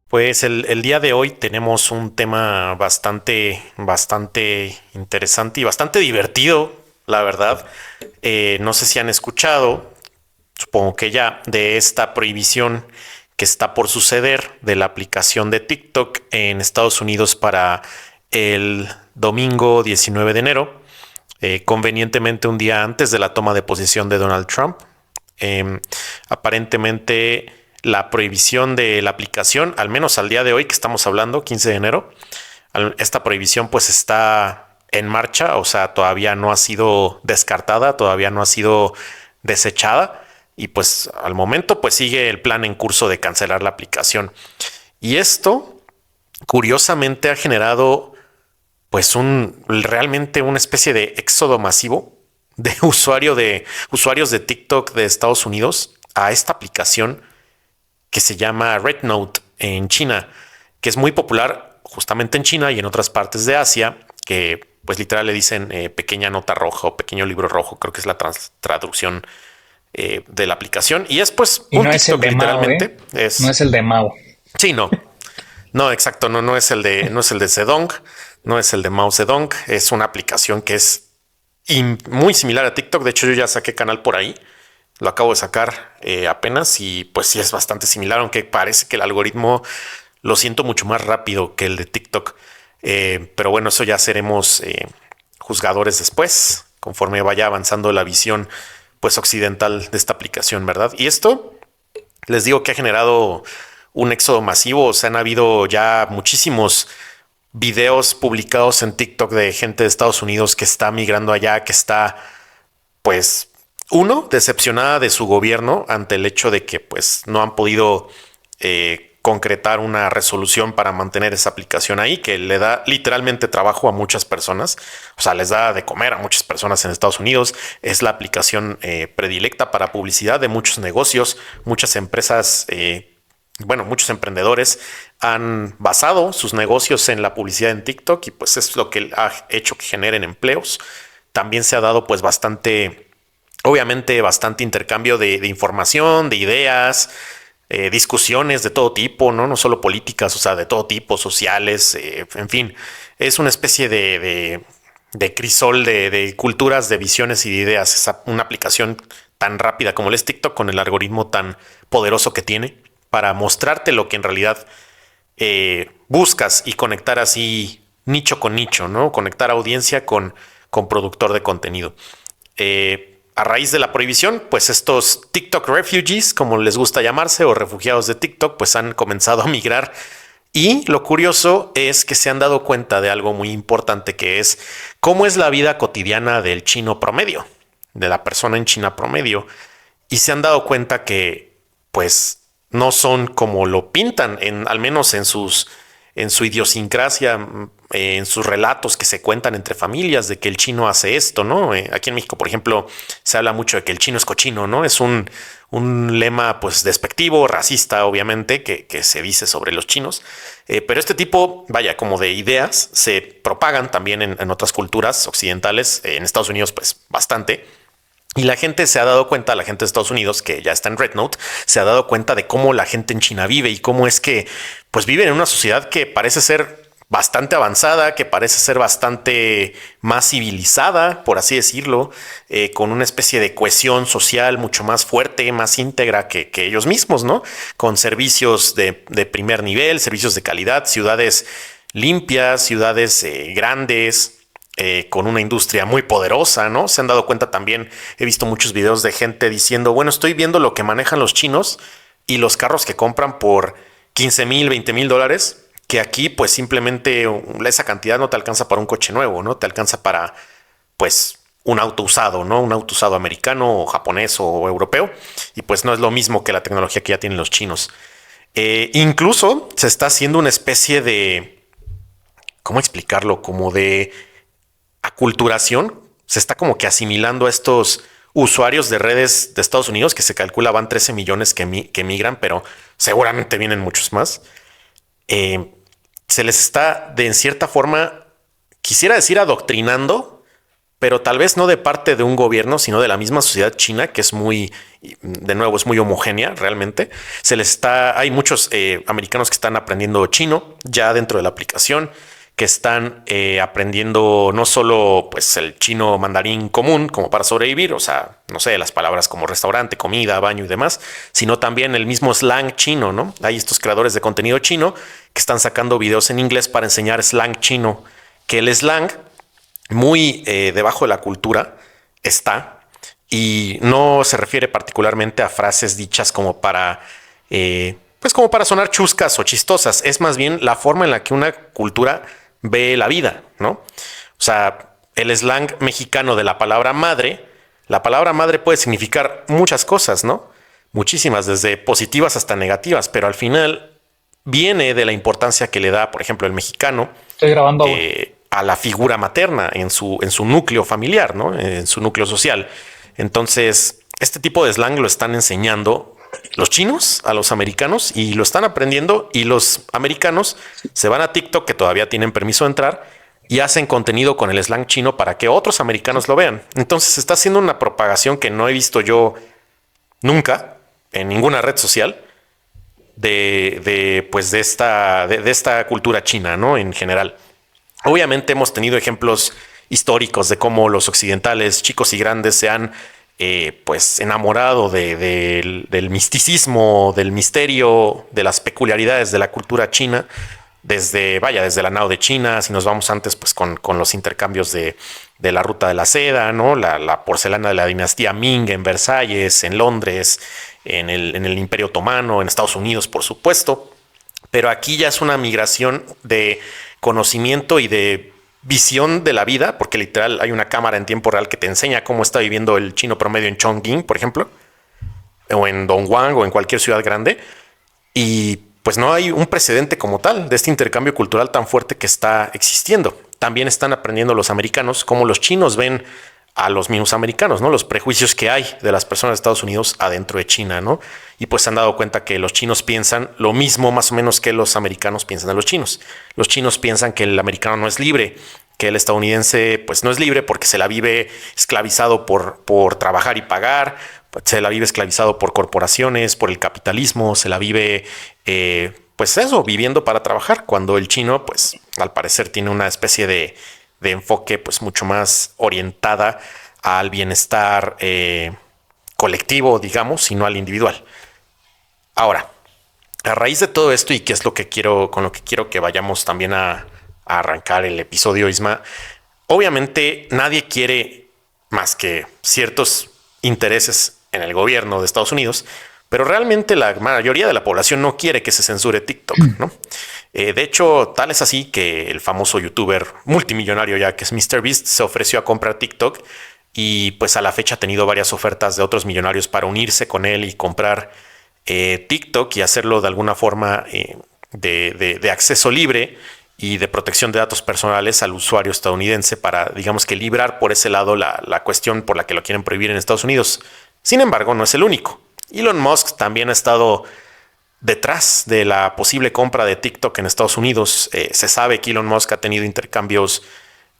Pues el día de hoy tenemos un tema bastante interesante y bastante divertido, la verdad. No sé si han escuchado, supongo que ya, de esta prohibición que está por suceder de la aplicación de TikTok en Estados Unidos para el domingo 19 de enero, convenientemente un día antes de la toma de posesión de Donald Trump. Eh, Aparentemente la prohibición de la aplicación, al menos al día de hoy que estamos hablando, 15 de enero, esta prohibición pues está en marcha, o sea, todavía no ha sido descartada, todavía no ha sido desechada y pues al momento pues sigue el plan en curso de cancelar la aplicación. Y esto curiosamente ha generado pues realmente una especie de éxodo masivo de usuarios de TikTok de Estados Unidos a esta aplicación que se llama Red Note en China, que es muy popular justamente en China y en otras partes de Asia, que pues literal le dicen pequeña nota roja o pequeño libro rojo, creo que es la traducción de la aplicación. Y es pues Y un no es el TikTok de Mao, ¿eh? literalmente. No es el de Mao. Sí, no, exacto, no es el de Zedong, no es el de Mao Zedong, es una aplicación que es muy similar a TikTok. De hecho, yo ya saqué canal por ahí. Lo acabo de sacar apenas y pues sí es bastante similar, aunque parece que el algoritmo lo siento mucho más rápido que el de TikTok. Pero bueno, eso ya seremos juzgadores después, conforme vaya avanzando la visión pues occidental de esta aplicación, ¿verdad? Y esto les digo que ha generado un éxodo masivo. O sea, han habido ya muchísimos videos publicados en TikTok de gente de Estados Unidos que está migrando allá, que está pues decepcionada de su gobierno ante el hecho de que pues no han podido concretar una resolución para mantener esa aplicación ahí, que le da literalmente trabajo a muchas personas. O sea, les da de comer a muchas personas en Estados Unidos. Es la aplicación predilecta para publicidad de muchos negocios, muchas empresas. Bueno, muchos emprendedores han basado sus negocios en la publicidad en TikTok y pues es lo que ha hecho que generen empleos. También se ha dado pues obviamente bastante intercambio de información, de ideas, discusiones de todo tipo, ¿no? No solo políticas, o sea, de todo tipo, sociales, en fin, es una especie de crisol de culturas, de visiones y de ideas. Es una aplicación tan rápida como el es TikTok con el algoritmo tan poderoso que tiene para mostrarte lo que en realidad buscas y conectar así nicho con nicho, ¿no? Conectar audiencia con productor de contenido. A raíz de la prohibición, pues estos TikTok refugees, como les gusta llamarse, o refugiados de TikTok, pues han comenzado a migrar. Y lo curioso es que se han dado cuenta de algo muy importante, que es cómo es la vida cotidiana del chino promedio, de la persona en China promedio. Y se han dado cuenta que, pues, no son como lo pintan, al menos en su idiosincrasia, en sus relatos que se cuentan entre familias de que el chino hace esto, ¿no? Aquí en México, por ejemplo, se habla mucho de que el chino es cochino, ¿no? Es un lema pues despectivo, racista, obviamente, que se dice sobre los chinos. Pero este tipo, vaya, como de ideas se propagan también en otras culturas occidentales, en Estados Unidos pues bastante. Y la gente se ha dado cuenta, la gente de Estados Unidos, que ya está en Red Note, se ha dado cuenta de cómo la gente en China vive y cómo es que pues viven en una sociedad que parece ser bastante avanzada, que parece ser bastante más civilizada, por así decirlo, con una especie de cohesión social mucho más fuerte, más íntegra que ellos mismos, ¿no? Con servicios de primer nivel, servicios de calidad, ciudades limpias, ciudades grandes, con una industria muy poderosa, ¿no? Se han dado cuenta también, he visto muchos videos de gente diciendo, bueno, estoy viendo lo que manejan los chinos y los carros que compran por 15,000, 20,000 dólares, que aquí pues simplemente esa cantidad no te alcanza para un coche nuevo, ¿no? Te alcanza para pues un auto usado, ¿no? Un auto usado americano o japonés o europeo. Y pues no es lo mismo que la tecnología que ya tienen los chinos. Incluso se está haciendo una especie de, ¿cómo explicarlo? Como de aculturación. se está como que asimilando a estos usuarios de redes de Estados Unidos, que se calcula van 13 millones que migran, pero seguramente vienen muchos más. Eh, Se les está de en cierta forma, quisiera decir adoctrinando, pero tal vez no de parte de un gobierno, sino de la misma sociedad china, que es muy, de nuevo, es muy homogénea realmente. Hay muchos americanos que están aprendiendo chino ya dentro de la aplicación, que están aprendiendo no solo pues el chino mandarín común como para sobrevivir, o sea, no sé, las palabras como restaurante, comida, baño y demás, sino también el mismo slang chino, ¿no? Hay estos creadores de contenido chino que están sacando videos en inglés para enseñar slang chino, que el slang muy debajo de la cultura está y no se refiere particularmente a frases dichas como para pues como para sonar chuscas o chistosas. Es más bien la forma en la que una cultura ve la vida, ¿no? O sea, el slang mexicano de la palabra madre puede significar muchas cosas, ¿no? Muchísimas, desde positivas hasta negativas, pero al final viene de la importancia que le da, por ejemplo, el mexicano Estoy grabando, güey. a la figura materna en su núcleo familiar, ¿no? En su núcleo social. Entonces, este tipo de slang lo están enseñando los chinos a los americanos y lo están aprendiendo, y los americanos se van a TikTok, que todavía tienen permiso de entrar, y hacen contenido con el slang chino para que otros americanos lo vean. Entonces se está haciendo una propagación que no he visto yo nunca en ninguna red social pues de esta cultura china, ¿no? En general. Obviamente hemos tenido ejemplos históricos de cómo los occidentales, chicos y grandes, se han pues enamorado del misticismo, del misterio, de las peculiaridades de la cultura china, desde la Nao de China, si nos vamos antes pues con los intercambios de la ruta de la seda, ¿no? La porcelana de la dinastía Ming en Versalles, en Londres, en el Imperio Otomano, en Estados Unidos, por supuesto. Pero aquí ya es una migración de conocimiento y de visión de la vida, porque literal hay una cámara en tiempo real que te enseña cómo está viviendo el chino promedio en Chongqing, por ejemplo, o en Dongguan o en cualquier ciudad grande. Y pues no hay un precedente como tal de este intercambio cultural tan fuerte que está existiendo. También están aprendiendo los americanos cómo los chinos ven a los mismos americanos, ¿no? Los prejuicios que hay de las personas de Estados Unidos adentro de China, ¿no? Y pues se han dado cuenta que los chinos piensan lo mismo más o menos que los americanos piensan de los chinos. Los chinos piensan que el americano no es libre, que el estadounidense pues no es libre porque se la vive esclavizado por trabajar y pagar, se la vive esclavizado por corporaciones, por el capitalismo, se la vive pues eso, viviendo para trabajar, cuando el chino pues al parecer tiene una especie de enfoque pues mucho más orientada al bienestar colectivo, digamos, y no al individual. Ahora, a raíz de todo esto, y qué es lo que con lo que quiero que vayamos también a arrancar el episodio, Isma, obviamente nadie quiere más que ciertos intereses en el gobierno de Estados Unidos, pero realmente la mayoría de la población no quiere que se censure TikTok, ¿no? De hecho, tal es así que el famoso youtuber multimillonario ya que es MrBeast se ofreció a comprar TikTok, y pues a la fecha ha tenido varias ofertas de otros millonarios para unirse con él y comprar TikTok y hacerlo de alguna forma de acceso libre y de protección de datos personales al usuario estadounidense, para, digamos, que librar por ese lado la cuestión por la que lo quieren prohibir en Estados Unidos. Sin embargo, no es el único. Elon Musk también ha estado detrás de la posible compra de TikTok en Estados Unidos. Se sabe que Elon Musk ha tenido intercambios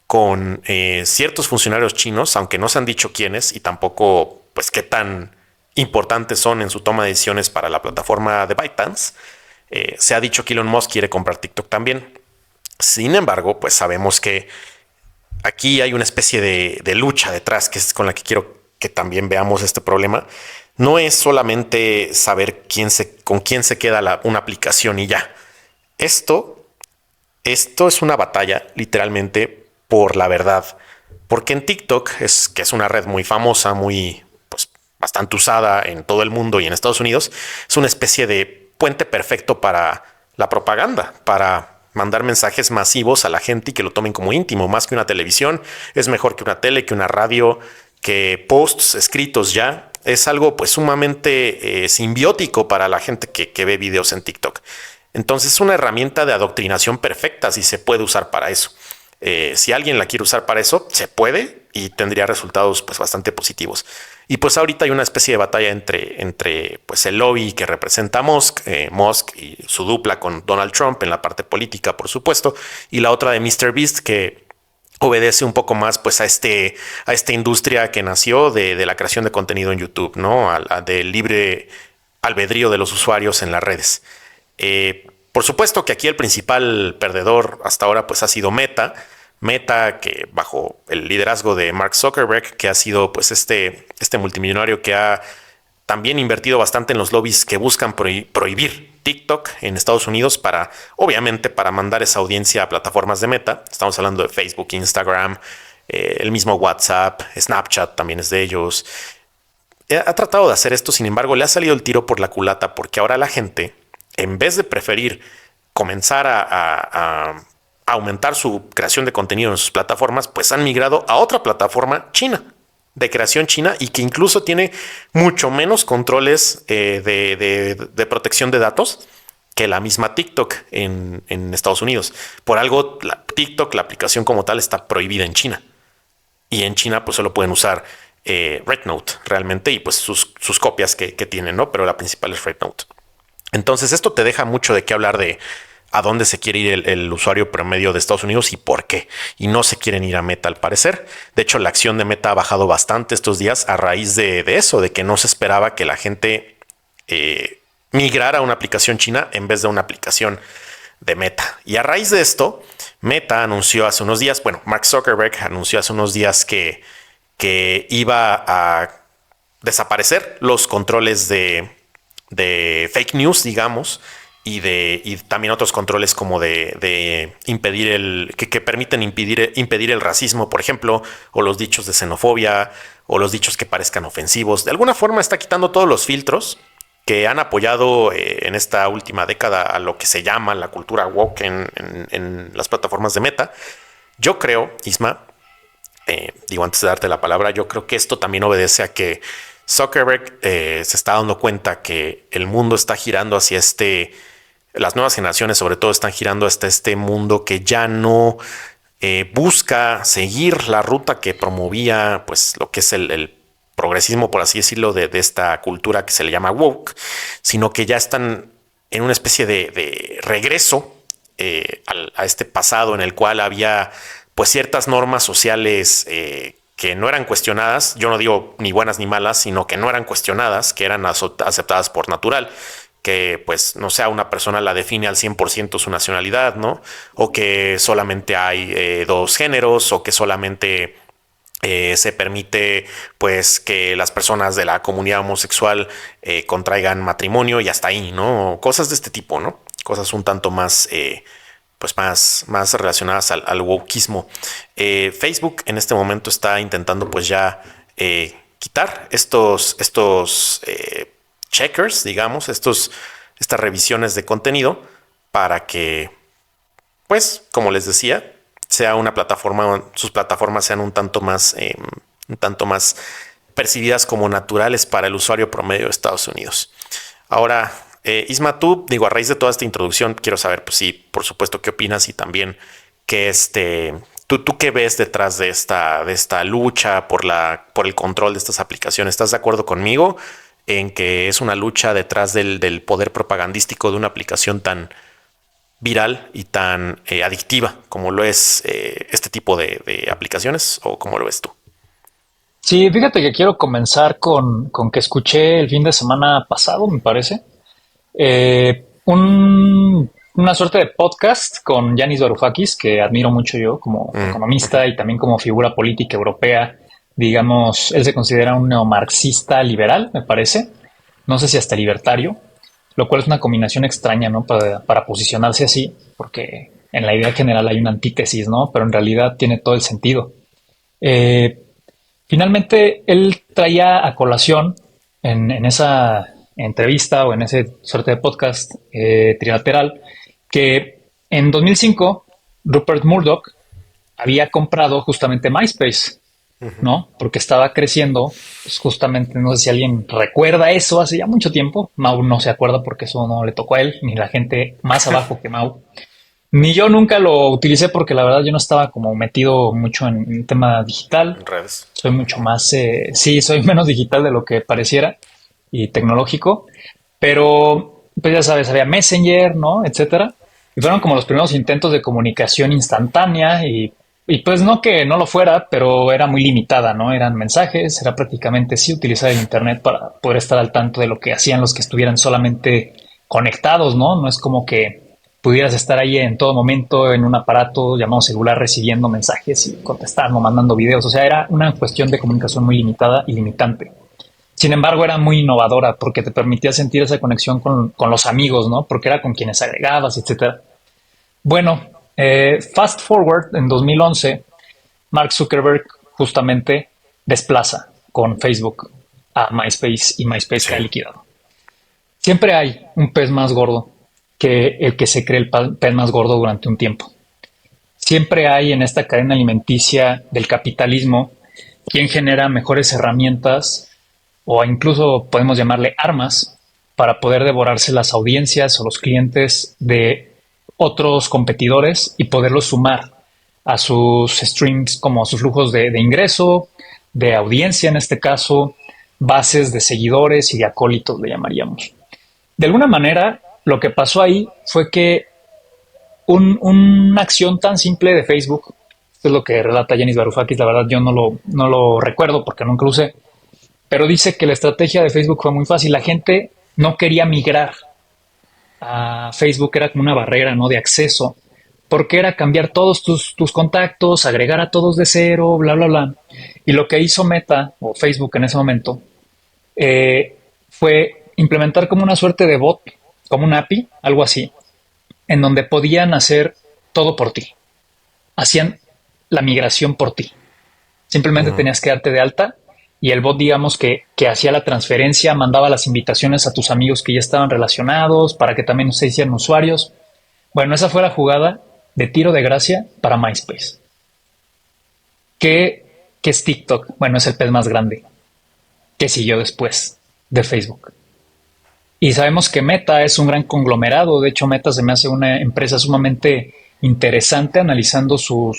con ciertos funcionarios chinos, aunque no se han dicho quiénes y tampoco pues qué tan importantes son en su toma de decisiones para la plataforma de ByteDance. Se ha dicho que Elon Musk quiere comprar TikTok también. Sin embargo, pues sabemos que aquí hay una especie de lucha detrás, que es con la que quiero que también veamos este problema. No es solamente saber con quién se queda una aplicación y ya. Esto es una batalla literalmente por la verdad. Porque en TikTok, que es una red muy famosa, muy, pues, bastante usada en todo el mundo y en Estados Unidos, es una especie de puente perfecto para la propaganda, para mandar mensajes masivos a la gente y que lo tomen como íntimo. Más que una televisión, es mejor que una tele, que una radio, que posts escritos ya. Es algo pues sumamente simbiótico para la gente que ve videos en TikTok. Entonces es una herramienta de adoctrinación perfecta si se puede usar para eso. Si alguien la quiere usar para eso, se puede y tendría resultados pues bastante positivos. Y pues ahorita hay una especie de batalla entre pues el lobby que representa a Musk y su dupla con Donald Trump en la parte política, por supuesto, y la otra de MrBeast, que obedece un poco más pues a esta industria que nació de la creación de contenido en YouTube, ¿no? Del libre albedrío de los usuarios en las redes. Por supuesto que aquí el principal perdedor hasta ahora pues ha sido Meta. Meta, que bajo el liderazgo de Mark Zuckerberg, que ha sido pues este multimillonario que ha también invertido bastante en los lobbies que buscan prohibir TikTok en Estados Unidos obviamente, para mandar esa audiencia a plataformas de Meta. Estamos hablando de Facebook, Instagram, el mismo WhatsApp, Snapchat también es de ellos. Ha tratado de hacer esto, sin embargo, le ha salido el tiro por la culata porque ahora la gente, en vez de preferir comenzar a aumentar su creación de contenido en sus plataformas, pues han migrado a otra plataforma china, de creación china, y que incluso tiene mucho menos controles de protección de datos que la misma TikTok en Estados Unidos. Por algo, TikTok, la aplicación como tal, está prohibida en China. Y en China pues solo pueden usar RedNote realmente, y pues sus copias que tienen, ¿no? Pero la principal es RedNote. Entonces esto te deja mucho de qué hablar de a dónde se quiere ir el usuario promedio de Estados Unidos y por qué. Y no se quieren ir a Meta al parecer. De hecho, la acción de Meta ha bajado bastante estos días a raíz de eso, de que no se esperaba que la gente migrara a una aplicación china en vez de una aplicación de Meta. Y a raíz de esto, Meta anunció hace unos días, Mark Zuckerberg anunció hace unos días que iba a desaparecer los controles de fake news, digamos, y también otros controles como de impedir que permiten impedir el racismo, por ejemplo, o los dichos de xenofobia, o los dichos que parezcan ofensivos. De alguna forma está quitando todos los filtros que han apoyado en esta última década a lo que se llama la cultura woke en las plataformas de Meta. Yo creo, Isma, antes de darte la palabra, yo creo que esto también obedece a que Zuckerberg se está dando cuenta que el mundo está girando hacia las nuevas generaciones sobre todo están girando hasta este mundo que ya no busca seguir la ruta que promovía pues lo que es el progresismo, por así decirlo, de esta cultura que se le llama woke, sino que ya están en una especie de regreso a este pasado en el cual había pues ciertas normas sociales que no eran cuestionadas. Yo no digo ni buenas ni malas, sino que no eran cuestionadas, que eran aceptadas por natural, que pues no sea una persona la define al 100% su nacionalidad, ¿no? O que solamente hay dos géneros, o que solamente se permite pues que las personas de la comunidad homosexual contraigan matrimonio y hasta ahí, ¿no? Cosas de este tipo, ¿no? Cosas un tanto más pues más relacionadas al wokismo. Facebook en este momento está intentando pues ya quitar estos checkers, digamos, estas revisiones de contenido para que, pues, como les decía, sea una plataforma, sus plataformas sean un tanto más percibidas como naturales para el usuario promedio de Estados Unidos. Ahora, Isma, tú, a raíz de toda esta introducción, quiero saber, pues sí, por supuesto, qué opinas y también que ¿Tú qué ves detrás de esta lucha por el control de estas aplicaciones? ¿Estás de acuerdo conmigo en que es una lucha detrás del poder propagandístico de una aplicación tan viral y tan adictiva como lo es este tipo de aplicaciones, o cómo lo ves tú? Sí, fíjate que quiero comenzar con que escuché el fin de semana pasado, me parece, una suerte de podcast con Yanis Varoufakis, que admiro mucho yo como economista y también como figura política europea. Digamos, él se considera un neomarxista liberal, me parece. No sé si hasta libertario, lo cual es una combinación extraña, ¿no? Para posicionarse así, porque en la idea general hay una antítesis, ¿no? Pero en realidad tiene todo el sentido. Eh, Finalmente, él traía a colación en esa entrevista o en ese suerte de podcast trilateral que en 2005 Rupert Murdoch había comprado justamente MySpace, ¿no? Porque estaba creciendo, pues justamente, no sé si alguien recuerda eso hace ya mucho tiempo. Mau no se acuerda porque eso no le tocó a él, ni la gente más abajo que Mau. Ni yo nunca lo utilicé porque la verdad yo no estaba como metido mucho en el tema digital. en redes. Soy mucho más, sí, soy menos digital de lo que pareciera y tecnológico, pero pues ya sabes, había Messenger, ¿no? Etcétera. Y fueron Sí. como los primeros intentos de comunicación instantánea y pues no que no lo fuera, pero era muy limitada, ¿no? Eran mensajes, era prácticamente sí utilizar el internet para poder estar al tanto de lo que hacían los que estuvieran solamente conectados, ¿no? No es como que pudieras estar ahí en todo momento en un aparato llamado celular recibiendo mensajes y contestando, mandando videos. O sea, era una cuestión de comunicación muy limitada y limitante. Sin embargo, era muy innovadora porque te permitía sentir esa conexión con los amigos, ¿no? Porque era con quienes agregabas, etcétera. Bueno, fast forward en 2011, Mark Zuckerberg justamente desplaza con Facebook a MySpace y MySpace Sí. cae liquidado. Siempre hay un pez más gordo que el que se cree el pez más gordo durante un tiempo. Siempre hay en esta cadena alimenticia del capitalismo quien genera mejores herramientas o incluso podemos llamarle armas para poder devorarse las audiencias o los clientes de otros competidores y poderlos sumar a sus streams como a sus flujos de ingreso, de audiencia en este caso, bases de seguidores y de acólitos le llamaríamos. De alguna manera, lo que pasó ahí fue que una acción tan simple de Facebook, esto es lo que relata Yanis Varoufakis, la verdad yo no lo recuerdo porque nunca lo usé, pero dice que la estrategia de Facebook fue muy fácil. La gente no quería migrar a Facebook, era como una barrera, ¿no? De acceso, porque era cambiar todos tus contactos, agregar a todos de cero, bla, bla, bla. Y lo que hizo Meta o Facebook en ese momento fue implementar como una suerte de bot, como un API, algo así, en donde podían hacer todo por ti. Hacían la migración por ti. Simplemente Ujú. tenías que darte de alta y el bot, digamos, que hacía la transferencia, mandaba las invitaciones a tus amigos que ya estaban relacionados para que también se hicieran usuarios. Bueno, esa fue la jugada de tiro de gracia para MySpace. ¿Qué es TikTok? Bueno, es el pez más grande que siguió después de Facebook. Y sabemos que Meta es un gran conglomerado. De hecho, Meta se me hace una empresa sumamente interesante analizando sus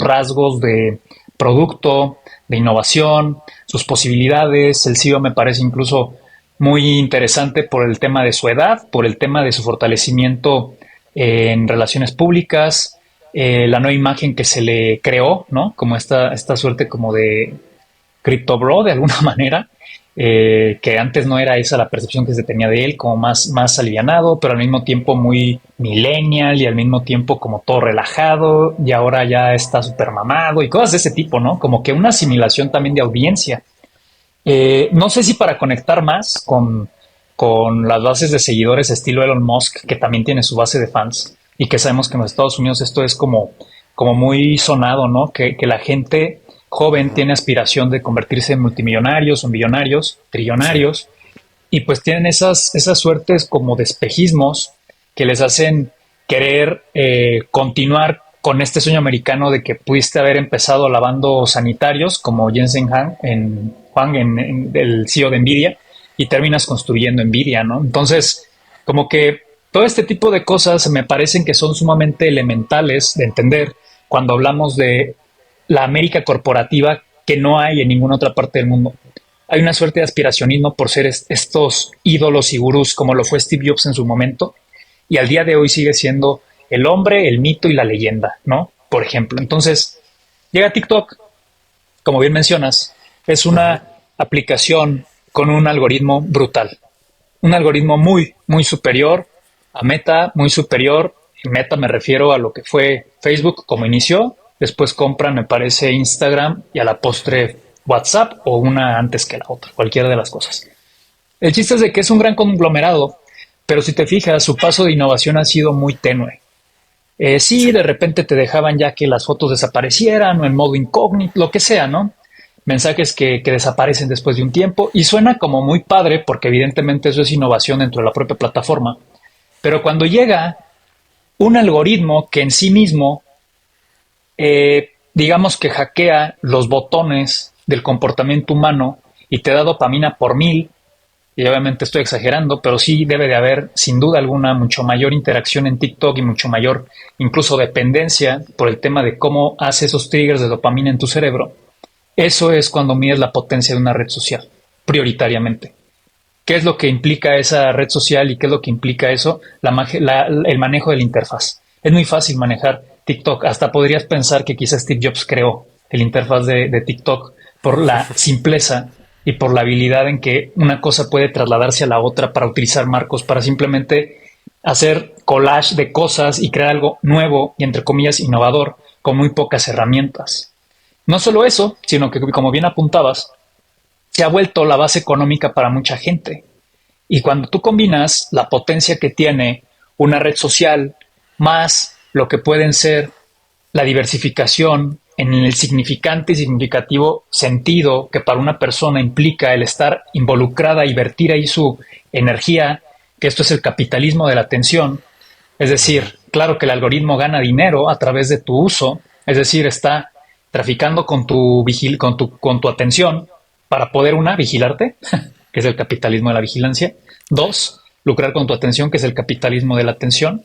rasgos de producto, de innovación, sus posibilidades. El CEO me parece incluso muy interesante por el tema de su edad, por el tema de su fortalecimiento en relaciones públicas, la nueva imagen que se le creó, ¿no? Como esta suerte como de Crypto Bro de alguna manera, que antes no era esa la percepción que se tenía de él, como más alivianado, pero al mismo tiempo muy millennial y al mismo tiempo como todo relajado y ahora ya está súper mamado y cosas de ese tipo, ¿no? Como que una asimilación también de audiencia. No sé si para conectar más con las bases de seguidores estilo Elon Musk, que también tiene su base de fans y que sabemos que en los Estados Unidos esto es como muy sonado, ¿no? Que la gente joven tiene aspiración de convertirse en multimillonarios o millonarios, Sí. trillonarios, y pues tienen esas suertes como de espejismos que les hacen querer continuar con este sueño americano de que pudiste haber empezado lavando sanitarios como Jensen Huang en el CEO de Nvidia y terminas construyendo Nvidia, ¿no? Entonces, como que todo este tipo de cosas me parecen que son sumamente elementales de entender cuando hablamos de la América corporativa que no hay en ninguna otra parte del mundo. Hay una suerte de aspiracionismo por ser estos ídolos y gurús como lo fue Steve Jobs en su momento y al día de hoy sigue siendo el hombre, el mito y la leyenda, ¿no? Por ejemplo. Entonces, llega TikTok, como bien mencionas, es Ujú. una aplicación con un algoritmo brutal. Un algoritmo muy, muy superior a Meta, muy superior. En Meta me refiero a lo que fue Facebook como inició, después compran, me parece, Instagram y a la postre WhatsApp o una antes que la otra, cualquiera de las cosas. El chiste es de que es un gran conglomerado, pero si te fijas, su paso de innovación ha sido muy tenue. Sí, Sí. de repente te dejaban ya que las fotos desaparecieran o en modo incógnito, lo que sea, ¿no? Mensajes que desaparecen después de un tiempo y suena como muy padre porque evidentemente eso es innovación dentro de la propia plataforma. Pero cuando llega un algoritmo que en sí mismo, digamos que hackea los botones del comportamiento humano y te da dopamina por mil, y obviamente estoy exagerando, pero sí debe de haber, sin duda alguna, mucho mayor interacción en TikTok y mucho mayor, incluso dependencia por el tema de cómo hace esos triggers de dopamina en tu cerebro. Eso es cuando mides la potencia de una red social, prioritariamente. ¿Qué es lo que implica esa red social y qué es lo que implica eso? El manejo de la interfaz. Es muy fácil manejar TikTok. Hasta podrías pensar que quizás Steve Jobs creó el interfaz de TikTok por la simpleza y por la habilidad en que una cosa puede trasladarse a la otra para utilizar marcos, para simplemente hacer collage de cosas y crear algo nuevo y entre comillas innovador con muy pocas herramientas. No solo eso, sino que como bien apuntabas, se ha vuelto la base económica para mucha gente. Y cuando tú combinas la potencia que tiene una red social más lo que pueden ser la diversificación en el significante y significativo sentido que para una persona implica el estar involucrada y vertir ahí su energía, que esto es el capitalismo de la atención, es decir, claro que el algoritmo gana dinero a través de tu uso, es decir, está traficando con con tu atención para poder, una, vigilarte, que es el capitalismo de la vigilancia, dos, lucrar con tu atención, que es el capitalismo de la atención,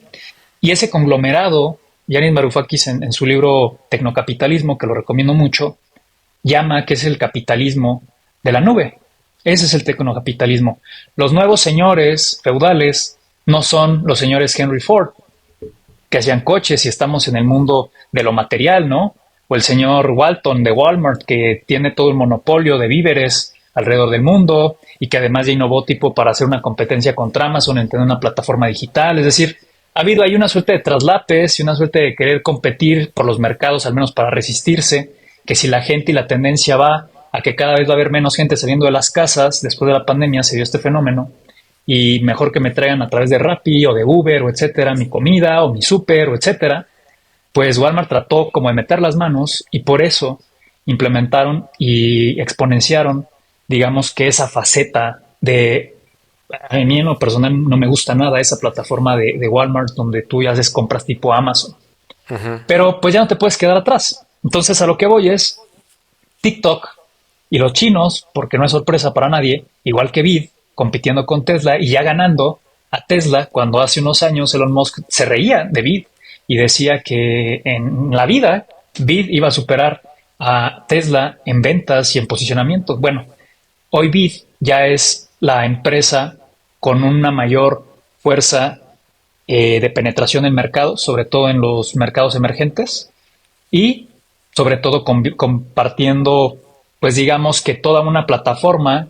y ese conglomerado, Yanis Varoufakis en su libro Tecnocapitalismo, que lo recomiendo mucho, llama que es el capitalismo de la nube. Ese es el tecnocapitalismo. Los nuevos señores feudales no son los señores Henry Ford, que hacían coches y estamos en el mundo de lo material, ¿no? O el señor Walton de Walmart, que tiene todo el monopolio de víveres alrededor del mundo y que además ya innovó tipo para hacer una competencia contra Amazon en tener una plataforma digital. Es decir, ha habido ahí una suerte de traslapes y una suerte de querer competir por los mercados, al menos para resistirse, que si la gente y la tendencia va a que cada vez va a haber menos gente saliendo de las casas, después de la pandemia se dio este fenómeno, y mejor que me traigan a través de Rappi o de Uber o etcétera, mi comida o mi súper o etcétera, pues Walmart trató como de meter las manos y por eso implementaron y exponenciaron, digamos que esa faceta de, a mí en lo personal no me gusta nada esa plataforma de Walmart donde tú ya haces compras tipo Amazon. Pero pues ya no te puedes quedar atrás. Entonces a lo que voy es TikTok y los chinos, porque no es sorpresa para nadie, igual que Vid, compitiendo con Tesla y ya ganando a Tesla cuando hace unos años Elon Musk se reía de Vid y decía que en la vida Vid iba a superar a Tesla en ventas y en posicionamiento. Bueno, hoy Vid ya es la empresa con una mayor fuerza de penetración en mercados, sobre todo en los mercados emergentes y sobre todo compartiendo, pues digamos que toda una plataforma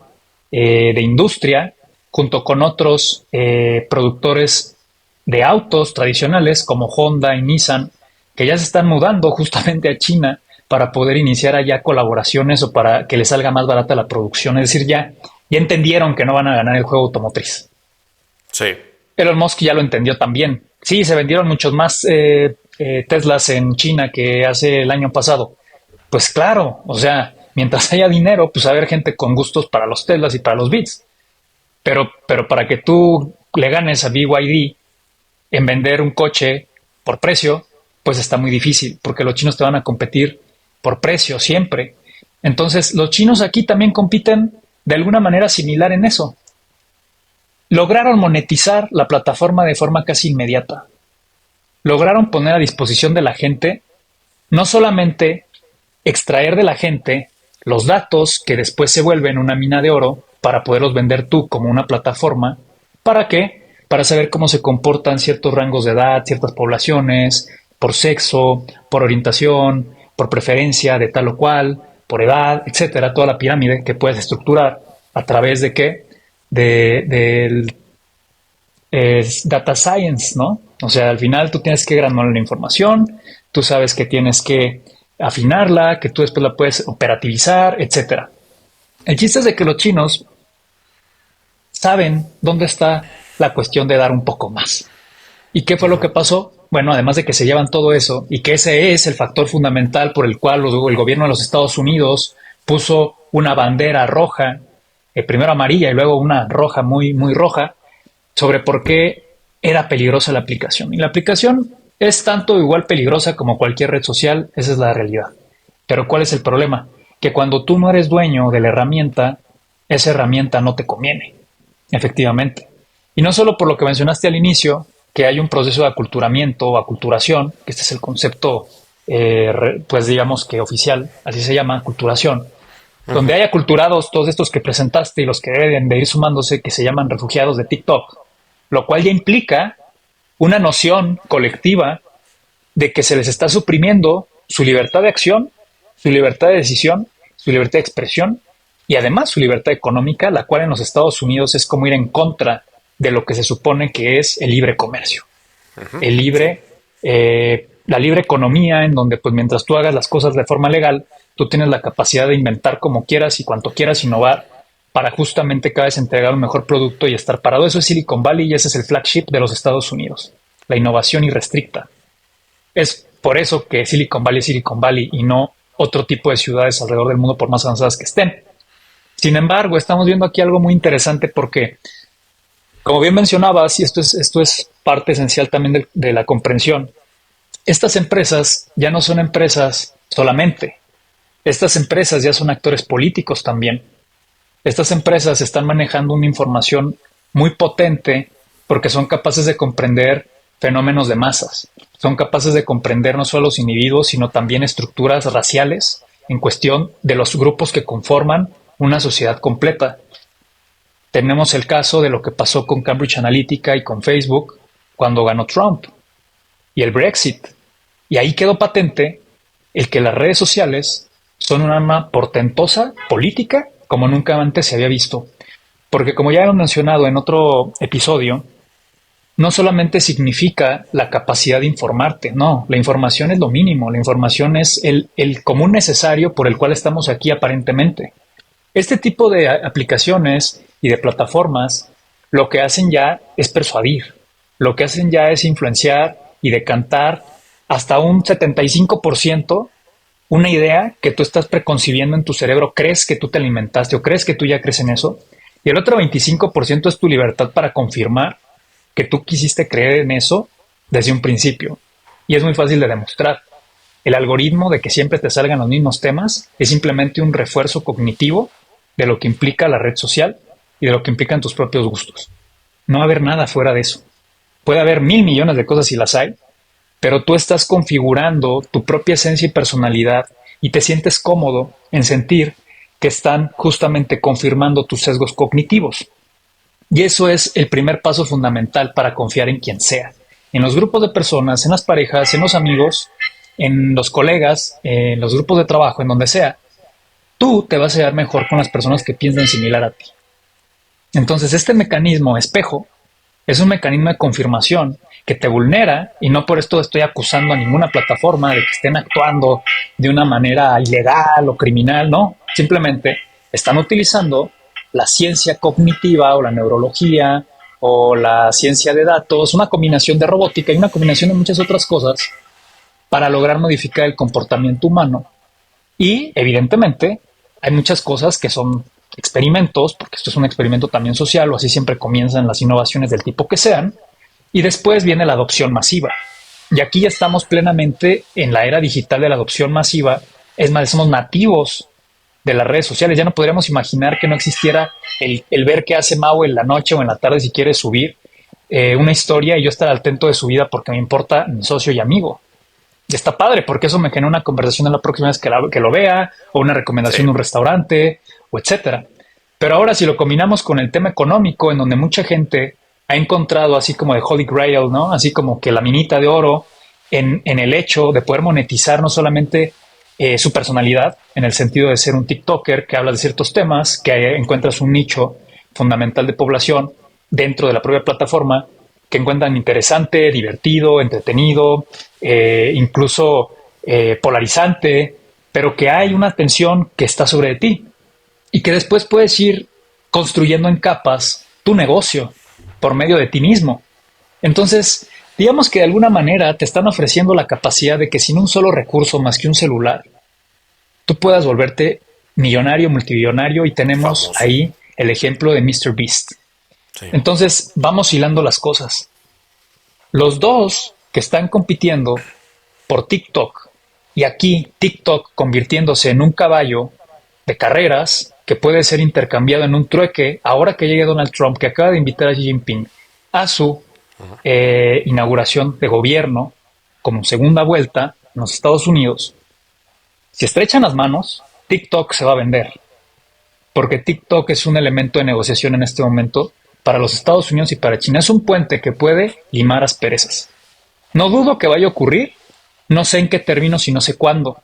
de industria junto con otros productores de autos tradicionales como Honda y Nissan, que ya se están mudando justamente a China para poder iniciar allá colaboraciones o para que les salga más barata la producción. Es decir, ya entendieron que no van a ganar el juego automotriz. Sí. Elon Musk ya lo entendió también. Sí, se vendieron muchos más Teslas en China que hace el año pasado. Pues claro, o sea, mientras haya dinero, pues va a haber gente con gustos para los Teslas y para los Beats. Pero para que tú le ganes a BYD en vender un coche por precio, pues está muy difícil, porque los chinos te van a competir por precio siempre. Entonces, los chinos aquí también compiten de alguna manera similar en eso. Lograron monetizar la plataforma de forma casi inmediata. Lograron poner a disposición de la gente, no solamente extraer de la gente los datos que después se vuelven una mina de oro para poderlos vender tú como una plataforma. ¿Para qué? Para saber cómo se comportan ciertos rangos de edad, ciertas poblaciones, por sexo, por orientación, por preferencia de tal o cual, por edad, etcétera, toda la pirámide que puedes estructurar a través de qué? Del data science, ¿no? O sea, al final tú tienes que granular la información, tú sabes que tienes que afinarla, que tú después la puedes operativizar, etcétera. El chiste es de que los chinos saben dónde está la cuestión de dar un poco más. ¿Y qué fue lo que pasó? Bueno, además de que se llevan todo eso y que ese es el factor fundamental por el cual el gobierno de los Estados Unidos puso una bandera roja, primero amarilla y luego una roja muy, muy roja, sobre por qué era peligrosa la aplicación. Y la aplicación es tanto igual peligrosa como cualquier red social, esa es la realidad. Pero ¿cuál es el problema? Que cuando tú no eres dueño de la herramienta, esa herramienta no te conviene. efectivamente. Y no solo por lo que mencionaste al inicio, que hay un proceso de aculturamiento o aculturación, que este es el concepto, pues digamos que oficial, así se llama, aculturación, donde hay aculturados todos estos que presentaste y los que deben de ir sumándose, que se llaman refugiados de TikTok, lo cual ya implica una noción colectiva de que se les está suprimiendo su libertad de acción, su libertad de decisión, su libertad de expresión y además su libertad económica, la cual en los Estados Unidos es como ir en contra de lo que se supone que es el libre comercio, el libre, la libre economía, en donde pues mientras tú hagas las cosas de forma legal, tú tienes la capacidad de inventar como quieras y cuanto quieras innovar para justamente cada vez entregar un mejor producto y estar parado. Eso es Silicon Valley y ese es el flagship de los Estados Unidos, la innovación irrestricta. Es por eso que Silicon Valley es Silicon Valley y no otro tipo de ciudades alrededor del mundo por más avanzadas que estén. Sin embargo, estamos viendo aquí algo muy interesante porque, como bien mencionabas, y esto es parte esencial también de la comprensión, estas empresas ya no son empresas solamente. Estas empresas ya son actores políticos también. Estas empresas están manejando una información muy potente porque son capaces de comprender fenómenos de masas. Son capaces de comprender no solo los individuos, sino también estructuras raciales en cuestión de los grupos que conforman una sociedad completa. Tenemos el caso de lo que pasó con Cambridge Analytica y con Facebook cuando ganó Trump y el Brexit. Y ahí quedó patente el que las redes sociales son un arma portentosa política como nunca antes se había visto. Porque como ya hemos mencionado en otro episodio, no solamente significa la capacidad de informarte, no, la información es lo mínimo, la información es el común necesario por el cual estamos aquí aparentemente. Este tipo de aplicaciones y de plataformas lo que hacen ya es persuadir, lo que hacen ya es influenciar y decantar hasta un 75% una idea que tú estás preconcibiendo en tu cerebro, crees que tú te alimentaste o crees que tú ya crees en eso, y el otro 25% es tu libertad para confirmar que tú quisiste creer en eso desde un principio. Y es muy fácil de demostrar. El algoritmo de que siempre te salgan los mismos temas es simplemente un refuerzo cognitivo de lo que implica la red social y de lo que implican tus propios gustos. No va a haber nada fuera de eso. Puede haber 1.000 millones de cosas si las hay, pero tú estás configurando tu propia esencia y personalidad y te sientes cómodo en sentir que están justamente confirmando tus sesgos cognitivos. Y eso es el primer paso fundamental para confiar en quien sea. En los grupos de personas, en las parejas, en los amigos, en los colegas, en los grupos de trabajo, en donde sea, tú te vas a llevar mejor con las personas que piensan similar a ti. Entonces, este mecanismo espejo es un mecanismo de confirmación que te vulnera, y no por esto estoy acusando a ninguna plataforma de que estén actuando de una manera ilegal o criminal, no, simplemente están utilizando la ciencia cognitiva o la neurología o la ciencia de datos, una combinación de robótica y una combinación de muchas otras cosas para lograr modificar el comportamiento humano. Y evidentemente hay muchas cosas que son experimentos, porque esto es un experimento también social, o así siempre comienzan las innovaciones del tipo que sean, y después viene la adopción masiva. Y aquí ya estamos plenamente en la era digital de la adopción masiva. Es más, somos nativos de las redes sociales. Ya no podríamos imaginar que no existiera el ver qué hace Mau en la noche o en la tarde si quiere subir una historia y yo estar al tanto de su vida porque me importa mi socio y amigo. Y está padre porque eso me genera una conversación en la próxima vez que lo vea, o una recomendación de un restaurante, o etcétera. Pero ahora si lo combinamos con el tema económico, en donde mucha gente ha encontrado así como de Holy Grail, ¿no? Así como que la minita de oro en el hecho de poder monetizar no solamente su personalidad, en el sentido de ser un TikToker que habla de ciertos temas, que encuentras un nicho fundamental de población dentro de la propia plataforma, que encuentran interesante, divertido, entretenido, incluso polarizante, pero que hay una atención que está sobre ti y que después puedes ir construyendo en capas tu negocio por medio de ti mismo. Entonces, digamos que de alguna manera te están ofreciendo la capacidad de que sin un solo recurso más que un celular, tú puedas volverte millonario, multimillonario, y tenemos Famoso. ahí el ejemplo de Mr. Beast. Sí. Entonces, vamos hilando las cosas. Los dos que están compitiendo por TikTok, y aquí TikTok convirtiéndose en un caballo de carreras, que puede ser intercambiado en un trueque ahora que llegue Donald Trump, que acaba de invitar a Xi Jinping a su inauguración de gobierno como segunda vuelta en los Estados Unidos. Si estrechan las manos, TikTok se va a vender, porque TikTok es un elemento de negociación en este momento para los Estados Unidos y para China. Es un puente que puede limar asperezas. No dudo que vaya a ocurrir, no sé en qué términos y no sé cuándo.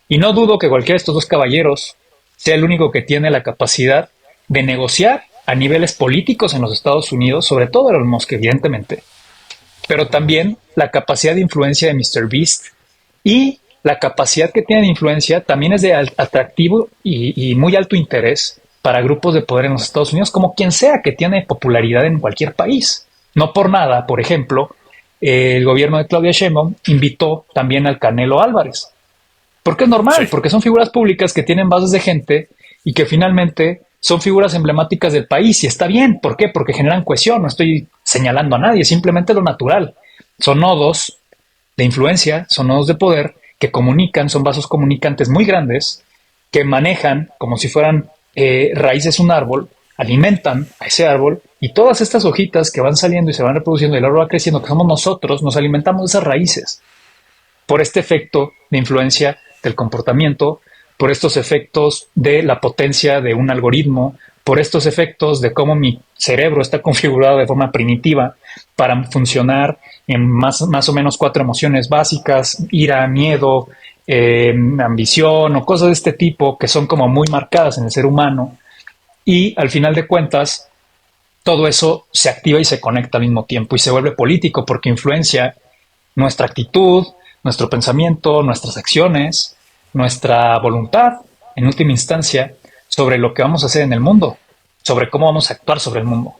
Y no dudo que cualquiera de estos dos caballeros sea el único que tiene la capacidad de negociar a niveles políticos en los Estados Unidos, sobre todo Elon Musk, evidentemente, pero también la capacidad de influencia de Mr. Beast y la capacidad que tiene de influencia también es de atractivo y muy alto interés para grupos de poder en los Estados Unidos, como quien sea que tiene popularidad en cualquier país. No por nada, por ejemplo, el gobierno de Claudia Sheinbaum invitó también al Canelo Álvarez. Porque es normal, Sí. porque son figuras públicas que tienen bases de gente y que finalmente son figuras emblemáticas del país y está bien. ¿Por qué? Porque generan cohesión. No estoy señalando a nadie, simplemente lo natural. Son nodos de influencia, son nodos de poder que comunican, son vasos comunicantes muy grandes que manejan como si fueran raíces un árbol, alimentan a ese árbol y todas estas hojitas que van saliendo y se van reproduciendo y el árbol va creciendo, que somos nosotros, nos alimentamos de esas raíces por este efecto de influencia del comportamiento, por estos efectos de la potencia de un algoritmo, por estos efectos de cómo mi cerebro está configurado de forma primitiva para funcionar en más o menos 4 emociones básicas: ira, miedo, ambición o cosas de este tipo que son como muy marcadas en el ser humano. Y al final de cuentas, todo eso se activa y se conecta al mismo tiempo y se vuelve político porque influencia nuestra actitud, nuestro pensamiento, nuestras acciones, nuestra voluntad, en última instancia, sobre lo que vamos a hacer en el mundo, sobre cómo vamos a actuar sobre el mundo.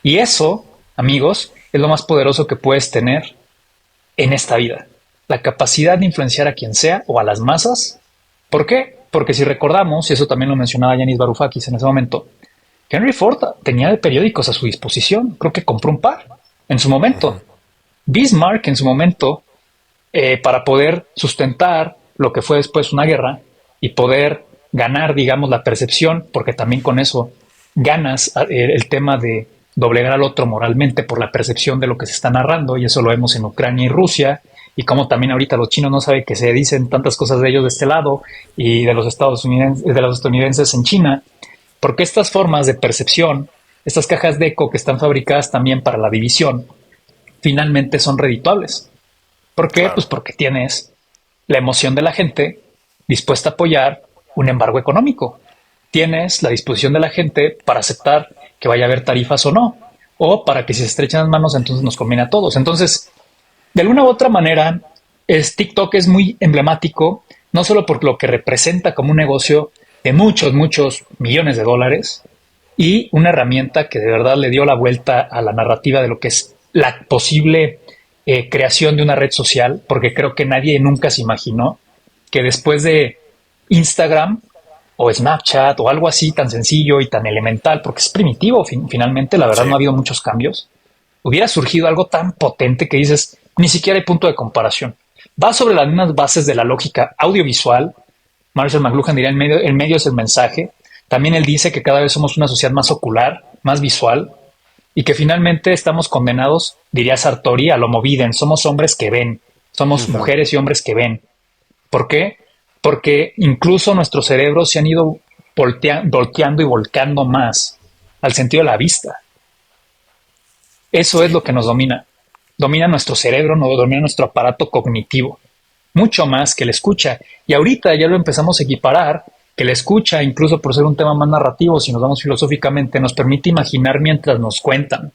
Y eso, amigos, es lo más poderoso que puedes tener en esta vida. La capacidad de influenciar a quien sea o a las masas. ¿Por qué? Porque si recordamos, y eso también lo mencionaba Yanis Varoufakis en ese momento, Henry Ford tenía periódicos a su disposición. Creo que compró un par en su momento. Bismarck en su momento, para poder sustentar lo que fue después una guerra y poder ganar, digamos, la percepción, porque también con eso ganas el tema de doblegar al otro moralmente por la percepción de lo que se está narrando, y eso lo vemos en Ucrania y Rusia, y como también ahorita los chinos no saben que se dicen tantas cosas de ellos de este lado y de los estadounidenses en China, porque estas formas de percepción, estas cajas de eco que están fabricadas también para la división, finalmente son redituables. ¿Por qué? Pues Claro. porque tienes la emoción de la gente dispuesta a apoyar un embargo económico. Tienes la disposición de la gente para aceptar que vaya a haber tarifas o no, o para que si se estrechan las manos entonces nos conviene a todos. Entonces, de alguna u otra manera, TikTok es muy emblemático, no solo por lo que representa como un negocio de muchos, muchos millones de dólares y una herramienta que de verdad le dio la vuelta a la narrativa de lo que es la posible creación de una red social, porque creo que nadie nunca se imaginó que después de Instagram o Snapchat o algo así tan sencillo y tan elemental, porque es primitivo finalmente, la verdad no ha Sí. habido muchos cambios, hubiera surgido algo tan potente que dices, ni siquiera hay punto de comparación. Va sobre las mismas bases de la lógica audiovisual. Marshall McLuhan diría, el medio es el mensaje. También él dice que cada vez somos una sociedad más ocular, más visual, y que finalmente estamos condenados, diría Sartori, a lo moviden. Somos hombres que ven, somos mujeres y hombres que ven. ¿Por qué? Porque incluso nuestros cerebros se han ido volteando y volcando más al sentido de la vista. Eso es Sí. lo que nos domina. Domina nuestro cerebro, no domina nuestro aparato cognitivo, mucho más que la escucha. Y ahorita ya lo empezamos a equiparar, que la escucha, incluso por ser un tema más narrativo, si nos vamos filosóficamente, nos permite imaginar mientras nos cuentan.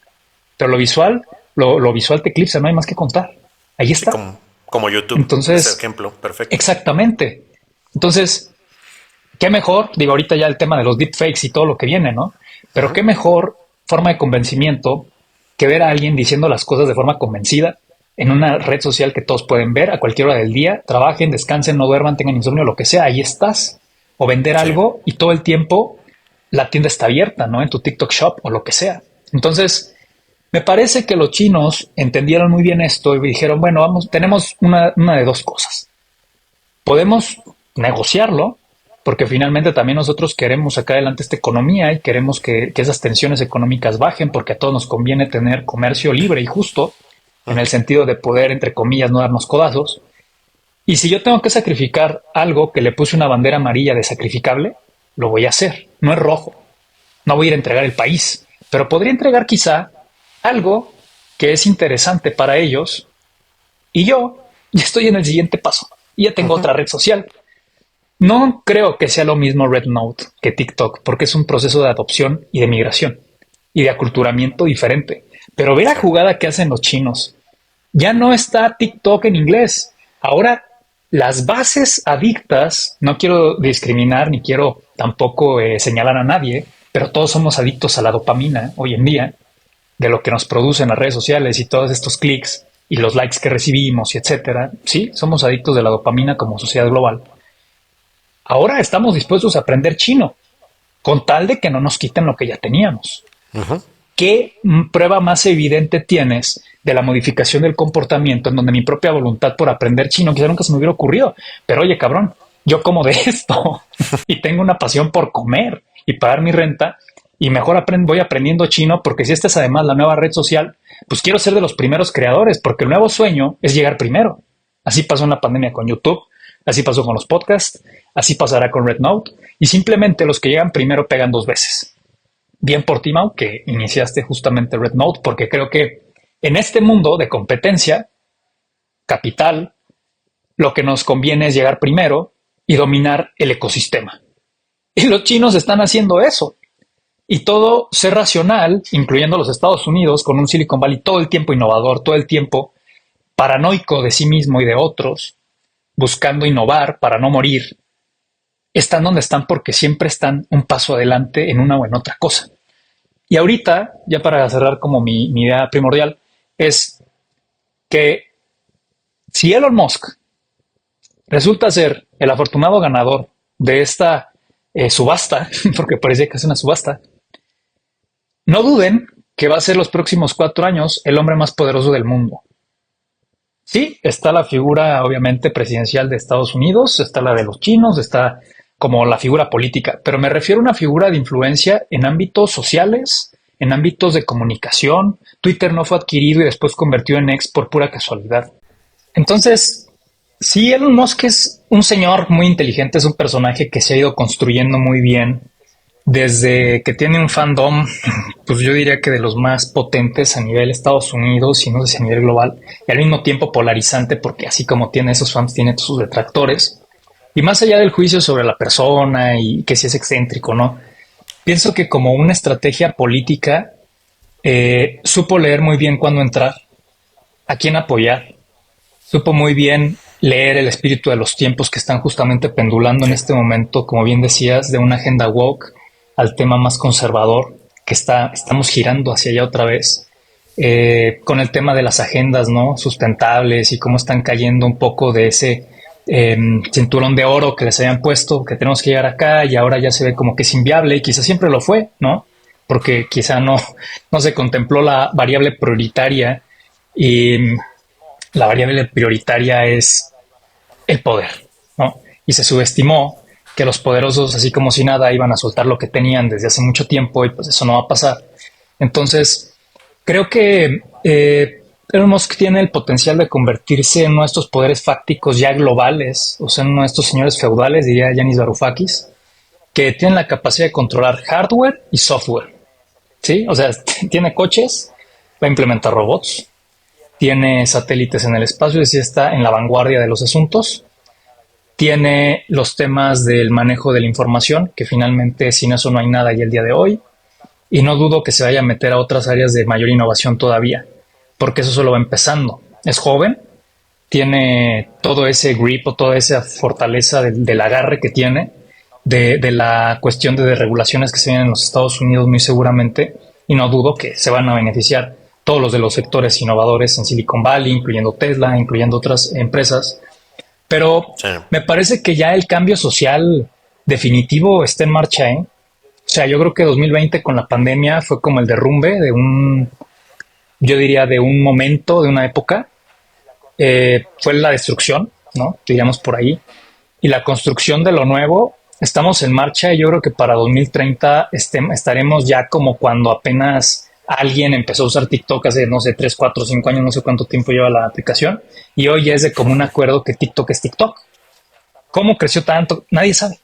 Pero lo visual te eclipsa, no hay más que contar. Ahí Sí, está. como YouTube, ese Entonces, ejemplo, perfecto. exactamente. Entonces, qué mejor, digo, ahorita ya el tema de los deepfakes y todo lo que viene, ¿no? Pero qué mejor forma de convencimiento que ver a alguien diciendo las cosas de forma convencida en una red social que todos pueden ver a cualquier hora del día, trabajen, descansen, no duerman, tengan insomnio, lo que sea, ahí estás. O vender Sí. algo y todo el tiempo la tienda está abierta, ¿no? En tu TikTok Shop o lo que sea. Entonces, me parece que los chinos entendieron muy bien esto y dijeron, bueno, vamos, tenemos una de dos cosas. Podemos negociarlo porque finalmente también nosotros queremos sacar adelante esta economía y queremos que esas tensiones económicas bajen, porque a todos nos conviene tener comercio libre y justo, en el sentido de poder, entre comillas, no darnos codazos. Y si yo tengo que sacrificar algo que le puse una bandera amarilla de sacrificable, lo voy a hacer. No es rojo. No voy a ir a entregar el país, pero podría entregar quizá algo que es interesante para ellos y yo ya estoy en el siguiente paso y ya tengo otra red social. No creo que sea lo mismo Red Note que TikTok, porque es un proceso de adopción y de migración y de aculturamiento diferente. Pero ve la jugada que hacen los chinos. Ya no está TikTok en inglés. Ahora las bases adictas, no quiero discriminar ni quiero tampoco señalar a nadie, pero todos somos adictos a la dopamina hoy en día, de lo que nos producen las redes sociales y todos estos clics y los likes que recibimos y etcétera. Sí, somos adictos de la dopamina como sociedad global. Ahora estamos dispuestos a aprender chino, con tal de que no nos quiten lo que ya teníamos. Ujú. ¿Qué prueba más evidente tienes de la modificación del comportamiento en donde mi propia voluntad por aprender chino quizá nunca se me hubiera ocurrido? Pero oye, cabrón, yo como de esto y tengo una pasión por comer y pagar mi renta y mejor voy aprendiendo chino porque si esta es además la nueva red social, pues quiero ser de los primeros creadores porque el nuevo sueño es llegar primero. Así pasó en la pandemia con YouTube, así pasó con los podcasts, así pasará con Red Note y simplemente los que llegan primero pegan dos veces. Bien por ti, Mau, que iniciaste justamente Red Note, porque creo que en este mundo de competencia, capital, lo que nos conviene es llegar primero y dominar el ecosistema. Y los chinos están haciendo eso. Y todo ser racional, incluyendo los Estados Unidos, con un Silicon Valley todo el tiempo innovador, todo el tiempo paranoico de sí mismo y de otros, buscando innovar para no morir, están donde están porque siempre están un paso adelante en una o en otra cosa. Y ahorita, ya para cerrar como mi idea primordial, es que si Elon Musk resulta ser el afortunado ganador de esta subasta, porque parece que es una subasta, no duden que va a ser los próximos 4 años el hombre más poderoso del mundo. Sí, está la figura obviamente presidencial de Estados Unidos, está la de los chinos, está como la figura política, pero me refiero a una figura de influencia en ámbitos sociales, en ámbitos de comunicación. Twitter no fue adquirido y después convertido en X por pura casualidad. Entonces, sí, Elon Musk es un señor muy inteligente, es un personaje que se ha ido construyendo muy bien desde que tiene un fandom, pues yo diría que de los más potentes a nivel Estados Unidos y no sé si a nivel global, y al mismo tiempo polarizante porque así como tiene esos fans, tiene sus detractores. Y más allá del juicio sobre la persona y que si es excéntrico o no, pienso que como una estrategia política supo leer muy bien cuándo entrar, a quién apoyar, supo muy bien leer el espíritu de los tiempos que están justamente pendulando en este momento, como bien decías, de una agenda woke al tema más conservador, que estamos girando hacia allá otra vez, con el tema de las agendas, ¿no?, sustentables y cómo están cayendo un poco de ese cinturón de oro que les habían puesto, que tenemos que llegar acá y ahora ya se ve como que es inviable y quizás siempre lo fue, ¿no? Porque quizá no se contempló la variable prioritaria y la variable prioritaria es el poder, ¿no? Y se subestimó que los poderosos, así como si nada, iban a soltar lo que tenían desde hace mucho tiempo y pues eso no va a pasar. Entonces, creo que Elon Musk tiene el potencial de convertirse en uno de estos poderes fácticos ya globales, o sea, en uno de estos señores feudales, diría Yanis Varoufakis, que tienen la capacidad de controlar hardware y software, ¿sí? O sea, tiene coches, va a implementar robots, tiene satélites en el espacio, es decir, está en la vanguardia de los asuntos, tiene los temas del manejo de la información, que finalmente sin eso no hay nada y el día de hoy, y no dudo que se vaya a meter a otras áreas de mayor innovación todavía, porque eso solo va empezando. Es joven, tiene todo ese grip o toda esa fortaleza del agarre que tiene, de la cuestión de regulaciones que se vienen en los Estados Unidos muy seguramente, y no dudo que se van a beneficiar todos los de los sectores innovadores en Silicon Valley, incluyendo Tesla, incluyendo otras empresas. Pero Sí. me parece que ya el cambio social definitivo está en marcha, ¿eh? O sea, yo creo que 2020 con la pandemia fue como el derrumbe yo diría, de un momento, de una época. Fue la destrucción, ¿no? Diríamos por ahí. Y la construcción de lo nuevo estamos en marcha y yo creo que para 2030 estaremos ya como cuando apenas alguien empezó a usar TikTok hace, no sé, 3 4 5 años, no sé cuánto tiempo lleva la aplicación, y hoy ya es de común acuerdo que TikTok es TikTok. ¿Cómo creció tanto? Nadie sabe.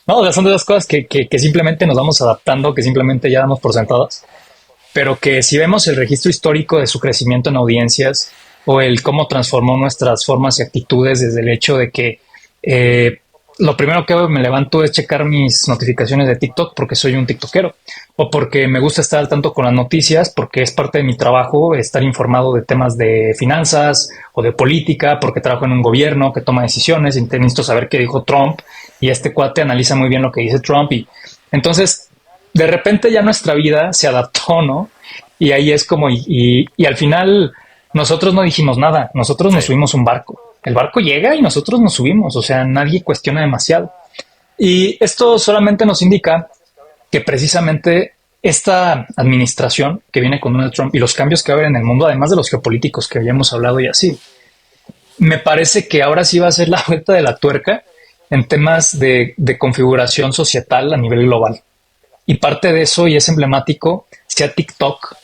No, o sea, son de esas cosas que simplemente nos vamos adaptando, que simplemente ya damos por sentadas, pero que si vemos el registro histórico de su crecimiento en audiencias o el cómo transformó nuestras formas y actitudes desde el hecho de que eh, lo primero que hago, me levanto es checar mis notificaciones de TikTok porque soy un tiktokero o porque me gusta estar al tanto con las noticias porque es parte de mi trabajo estar informado de temas de finanzas o de política porque trabajo en un gobierno que toma decisiones y necesito saber qué dijo Trump y este cuate analiza muy bien lo que dice Trump y entonces de repente ya nuestra vida se adaptó, ¿no? Y ahí es como, y al final nosotros no dijimos nada, nosotros nos Sí. subimos un barco. El barco llega y nosotros nos subimos, o sea, nadie cuestiona demasiado. Y esto solamente nos indica que precisamente esta administración que viene con Donald Trump y los cambios que va a haber en el mundo, además de los geopolíticos que habíamos hablado y así, me parece que ahora sí va a ser la vuelta de la tuerca en temas de configuración societal a nivel global. Y parte de eso, y es emblemático, sea TikTok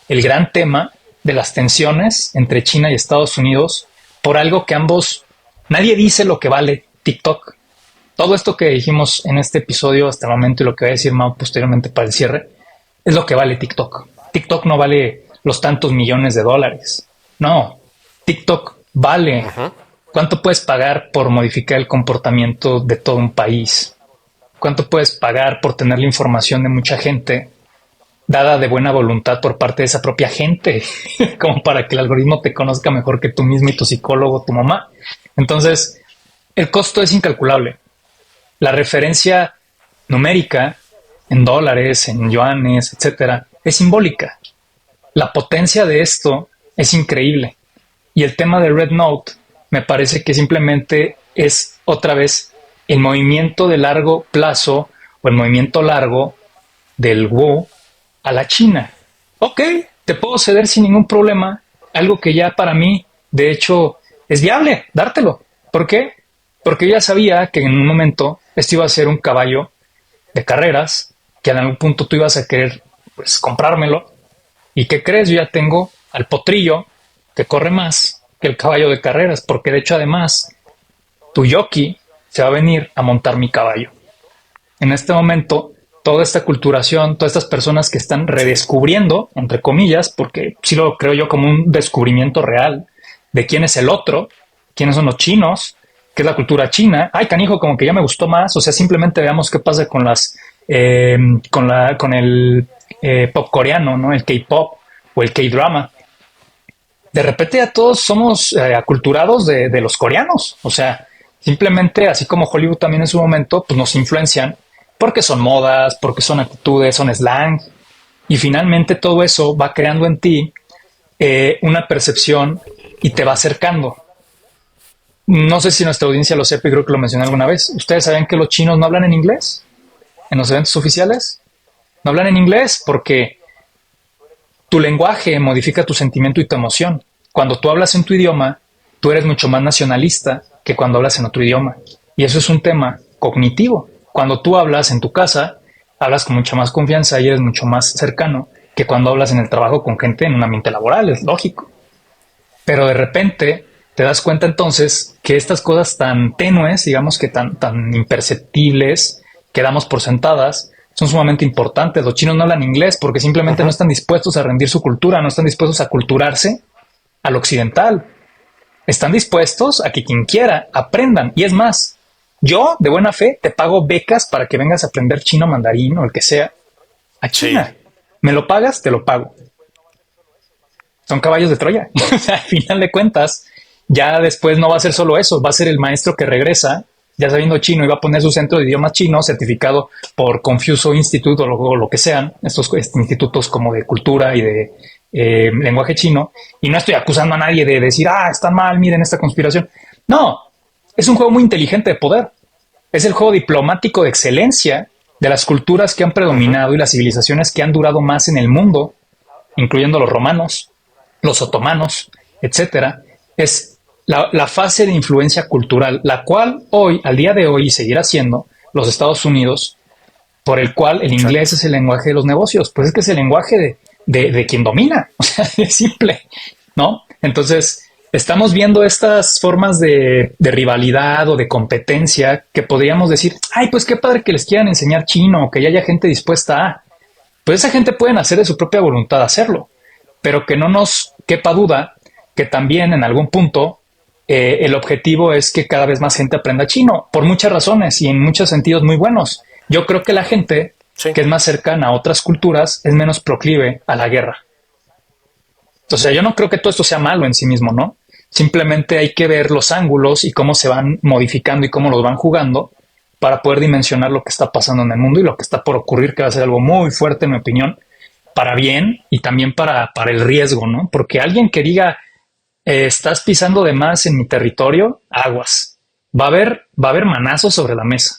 el gran tema de las tensiones entre China y Estados Unidos por algo que ambos, nadie dice lo que vale TikTok. Todo esto que dijimos en este episodio hasta el momento y lo que va a decir Mao posteriormente para el cierre, es lo que vale TikTok. TikTok no vale los tantos millones de dólares. No, TikTok vale. Ujú. ¿Cuánto puedes pagar por modificar el comportamiento de todo un país? ¿Cuánto puedes pagar por tener la información de mucha gente dada de buena voluntad por parte de esa propia gente? Como para que el algoritmo te conozca mejor que tú mismo y tu psicólogo, tu mamá. Entonces, el costo es incalculable. La referencia numérica en dólares, en yuanes, etcétera, es simbólica. La potencia de esto es increíble. Y el tema de Red Note me parece que simplemente es otra vez el movimiento de largo plazo o el movimiento largo del Wu a la China. Ok, te puedo ceder sin ningún problema algo que ya para mí, de hecho, es viable dártelo. ¿Por qué? Porque yo ya sabía que en un momento esto iba a ser un caballo de carreras, que en algún punto tú ibas a querer pues comprármelo. ¿Y qué crees? Yo ya tengo al potrillo que corre más que el caballo de carreras, porque de hecho además tu jockey se va a venir a montar mi caballo. En este momento, toda esta culturación, todas estas personas que están Sí. redescubriendo, entre comillas, porque sí lo creo yo como un descubrimiento real de quién es el otro, quiénes son los chinos, qué es la cultura china. Ay, canijo, como que ya me gustó más. O sea, simplemente veamos qué pasa con las, con el pop coreano, ¿no? El K-pop o el K-drama. De repente ya todos somos aculturados de los coreanos. O sea, simplemente así como Hollywood también en su momento, pues nos influencian porque son modas, porque son actitudes, son slang. Y finalmente todo eso va creando en ti una percepción y te va acercando. No sé si nuestra audiencia lo sepa y creo que lo mencioné alguna vez. ¿Ustedes saben que los chinos no hablan en inglés en los eventos oficiales? No hablan en inglés porque tu lenguaje modifica tu sentimiento y tu emoción. Cuando tú hablas en tu idioma, tú eres mucho más nacionalista que cuando hablas en otro idioma. Y eso es un tema cognitivo. Cuando tú hablas en tu casa, hablas con mucha más confianza y eres mucho más cercano que cuando hablas en el trabajo con gente en un ambiente laboral, es lógico. Pero de repente te das cuenta entonces que estas cosas tan tenues, digamos que tan imperceptibles, que damos por sentadas, son sumamente importantes. Los chinos no hablan inglés porque simplemente no Ujú. están dispuestos a rendir su cultura, no están dispuestos a culturarse al occidental. Están dispuestos a que quien quiera aprendan. Y es más, yo de buena fe te pago becas para que vengas a aprender chino, mandarín o el que sea a Sí. China. ¿Me lo pagas? Te lo pago. Son caballos de Troya. O sea, al final de cuentas, ya después no va a ser solo eso, va a ser el maestro que regresa, ya sabiendo chino, y va a poner su centro de idiomas chino, certificado por Confucio Institute o lo que sean, estos institutos como de cultura y de lenguaje chino. Y no estoy acusando a nadie de decir, ah, están mal, miren esta conspiración. No, es un juego muy inteligente de poder. Es el juego diplomático de excelencia de las culturas que han Ujú. predominado y las civilizaciones que han durado más en el mundo, incluyendo los romanos, los otomanos, etcétera, es la fase de influencia cultural, la cual hoy, al día de hoy, seguirá siendo, los Estados Unidos, por el cual el inglés Exacto. es el lenguaje de los negocios. Pues es que es el lenguaje de quien domina. O sea, es simple, ¿no? Entonces, estamos viendo estas formas de rivalidad o de competencia que podríamos decir, ay, pues qué padre que les quieran enseñar chino, que ya haya gente dispuesta a. Pues esa gente pueden hacer de su propia voluntad hacerlo, pero que no nos quepa duda que también en algún punto el objetivo es que cada vez más gente aprenda chino, por muchas razones y en muchos sentidos muy buenos. Yo creo que la gente Sí. que es más cercana a otras culturas es menos proclive a la guerra. O sea, yo no creo que todo esto sea malo en sí mismo, ¿no? Simplemente hay que ver los ángulos y cómo se van modificando y cómo los van jugando para poder dimensionar lo que está pasando en el mundo y lo que está por ocurrir, que va a ser algo muy fuerte, en mi opinión, para bien y también para el riesgo, ¿no? Porque alguien que diga, estás pisando de más en mi territorio, aguas. Va a haber manazos sobre la mesa.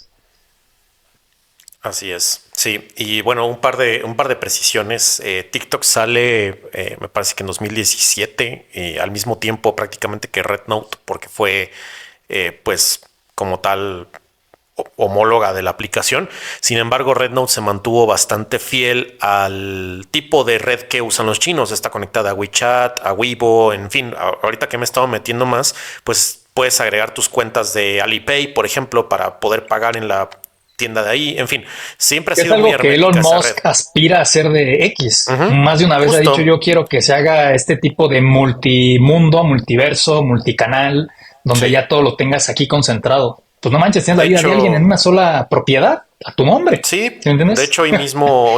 Así es, sí. Y bueno, un par de precisiones. TikTok sale, me parece que en 2017, al mismo tiempo prácticamente que Red Note, porque fue, pues, como tal, homóloga de la aplicación. Sin embargo, Red Note se mantuvo bastante fiel al tipo de red que usan los chinos. Está conectada a WeChat, a Weibo, en fin. Ahorita que me he estado metiendo más, pues puedes agregar tus cuentas de Alipay, por ejemplo, para poder pagar en la tienda de ahí. En fin, siempre ha Es sido muy algo que Elon hermética esa red. Musk aspira a hacer de X. Ujú, Más de una vez ha dicho, justo. yo quiero que se haga este tipo de multimundo, multiverso, multicanal, donde Sí. ya todo lo tengas aquí concentrado. Pues no manches, tienes la De vida de alguien en hecho, una sola propiedad, a tu nombre. sí, ¿Sí me de entiendes? hecho hoy